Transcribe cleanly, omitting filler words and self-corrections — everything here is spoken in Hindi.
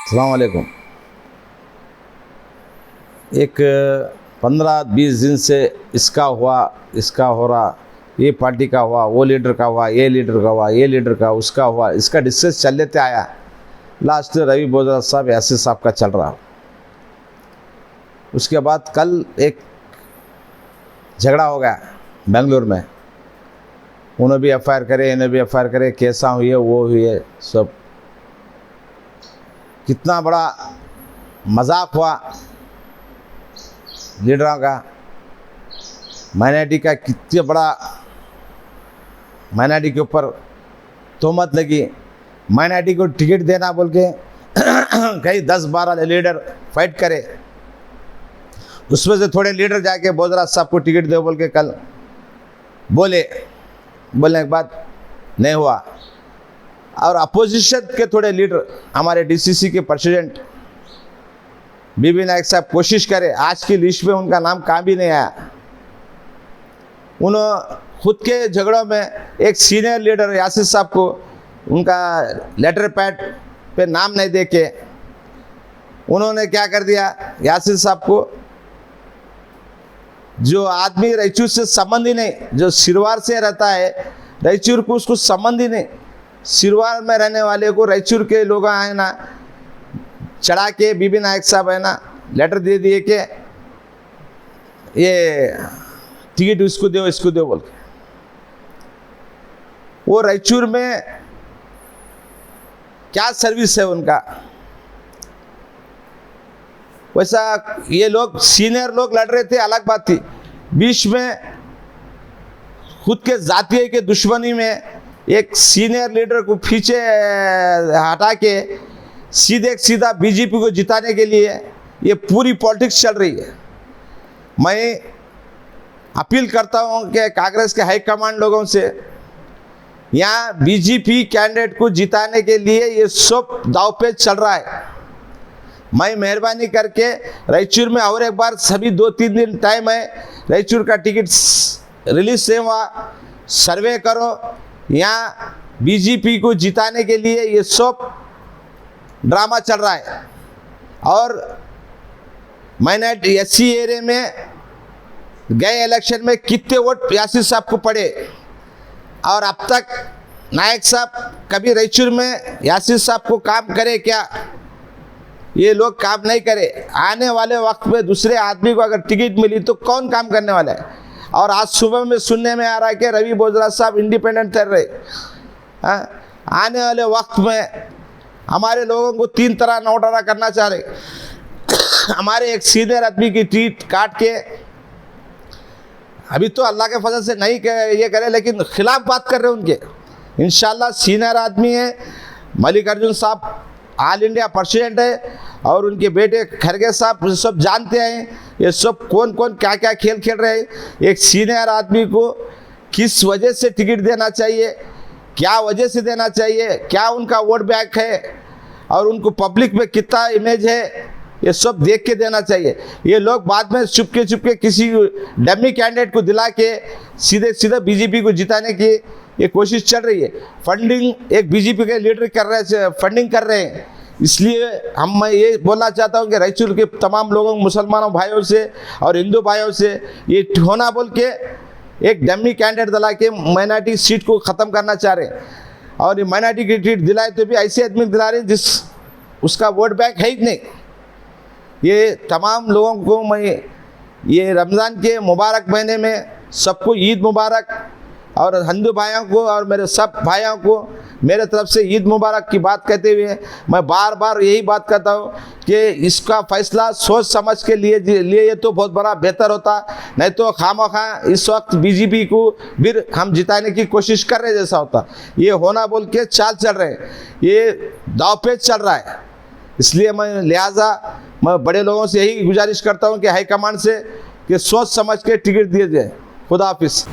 अस्सलाम वालेकुम। एक 15-20 दिन से इसका हुआ, इसका हो रहा, ये पार्टी का हुआ, वो लीडर का हुआ, ये लीडर का हुआ, ये लीडर का उसका हुआ, इसका डिस्कस चल लेते आया। लास्ट रवि बोजरा साहब, यासिर साहब का चल रहा। उसके बाद कल एक झगड़ा हो गया बेंगलुरु में। उन्होंने भी एफआईआर करे, इन्हें भी एफआईआर करे, कैसा हुई है वो हुई है सब। कितना बड़ा मजाक हुआ लीडरों का, माइनॉरिटी का कितना बड़ा माइनॉरिटी के ऊपर तोहमत लगी। माइनॉरिटी को टिकट देना बोल के कई 10-12 लीडर फाइट करे, उसमें से थोड़े लीडर जाके बोजरा साहब को टिकट दे बोल के कल बोलने के बाद नहीं हुआ। और अपोजिशन के थोड़े लीडर, हमारे डीसीसी के प्रेसिडेंट बीबी नायक साहब कोशिश करे, आज की लिस्ट में उनका नाम कहाँ भी नहीं आया। उन्होंने खुद के झगड़ों में एक सीनियर लीडर यासिर साहब को उनका लेटर पैड पे नाम नहीं दे के उन्होंने क्या कर दिया, यासिर साहब को, जो आदमी रायचूर से संबंध ही नहीं, जो सिरवार से रहता है, रायचूर को उसको संबंध ही नहीं, सिरवार में रहने वाले को रायचूर के लोग है ना चढ़ा के बीबी नायक साहब है ना लेटर दे दिए कि ये टिकट इसको दो बोल के। वो रायचूर में क्या सर्विस है उनका, वैसा ये लोग सीनियर लोग लड़ रहे थे, अलग बात थी। बीच में खुद के जातीय के दुश्मनी में एक सीनियर लीडर को पीछे हटा के सीधा बीजेपी को जिताने के लिए ये पूरी पॉलिटिक्स चल रही है। मैं अपील करता हूं कि कांग्रेस के हाईकमांड लोगों से, यहाँ बीजेपी कैंडिडेट को जिताने के लिए ये सब दांवपेच चल रहा है। मैं मेहरबानी करके रायचूर में और एक बार सभी 2-3 दिन टाइम है, रायचूर का टिकट रिलीज से हुआ, सर्वे करो। यहाँ बीजेपी को जिताने के लिए ये सब ड्रामा चल रहा है। और माइनॉरिटी एससी एरिया में गए इलेक्शन में कितने वोट यासिर साहब को पड़े, और अब तक नायक साहब कभी रायचूर में यासिर साहब को काम करे क्या? ये लोग काम नहीं करे। आने वाले वक्त में दूसरे आदमी को अगर टिकट मिली तो कौन काम करने वाला है? और आज सुबह में सुनने में आ रहा है कि रवि बोजरा साहब इंडिपेंडेंट कर रहे। आने वाले वक्त में हमारे लोगों को 3 तरह नोटारा करना चाह रहे। हमारे एक सीनियर आदमी की टीट काट के, अभी तो अल्लाह के फजल से नहीं ये करे, लेकिन खिलाफ बात कर रहे हैं उनके। इंशाल्लाह सीनियर आदमी है, मल्लिकार्जुन साहब ऑल इंडिया प्रेसिडेंट है, और उनके बेटे खरगे साहब सब जानते हैं ये सब कौन कौन क्या क्या खेल खेल रहे हैं। एक सीनियर आदमी को किस वजह से टिकट देना चाहिए, क्या वजह से देना चाहिए, क्या उनका वोट बैंक है, और उनको पब्लिक में कितना इमेज है, ये सब देख के देना चाहिए। ये लोग बाद में चुपके किसी डमी कैंडिडेट को दिला के सीधे बीजेपी को जिताने की ये कोशिश चल रही है। फंडिंग एक बीजेपी के लीडर कर रहे हैं, फंडिंग कर रहे हैं। इसलिए मैं ये बोलना चाहता हूँ कि रायचूर के तमाम लोगों, मुसलमानों भाइयों से और हिंदू भाइयों से ये होना बोल के एक डमी कैंडिडेट दिला के माइनॉरिटी सीट को ख़त्म करना चाह रहे हैं। और ये माइनॉरिटी की सीट दिलाए तो भी ऐसे आदमी दिला रहे जिस उसका वोट बैंक है ही नहीं। ये तमाम लोगों को मैं ये रमज़ान के मुबारक महीने में सबको ईद मुबारक, और हिंदू भाइयों को और मेरे सब भाइयों को मेरे तरफ से ईद मुबारक की बात कहते हुए मैं बार बार यही बात कहता हूँ कि इसका फैसला सोच समझ के लिए तो बहुत बड़ा बेहतर होता, नहीं तो खामखा इस वक्त बीजेपी को फिर हम जिताने की कोशिश कर रहे जैसा होता। ये होना बोल के चाल चल रहे हैं, ये दावपेच चल रहा है। इसलिए मैं बड़े लोगों से यही गुजारिश करता हूँ कि हाईकमांड से कि सोच समझ के टिकट दिए जाए। खुदा हाफिज़।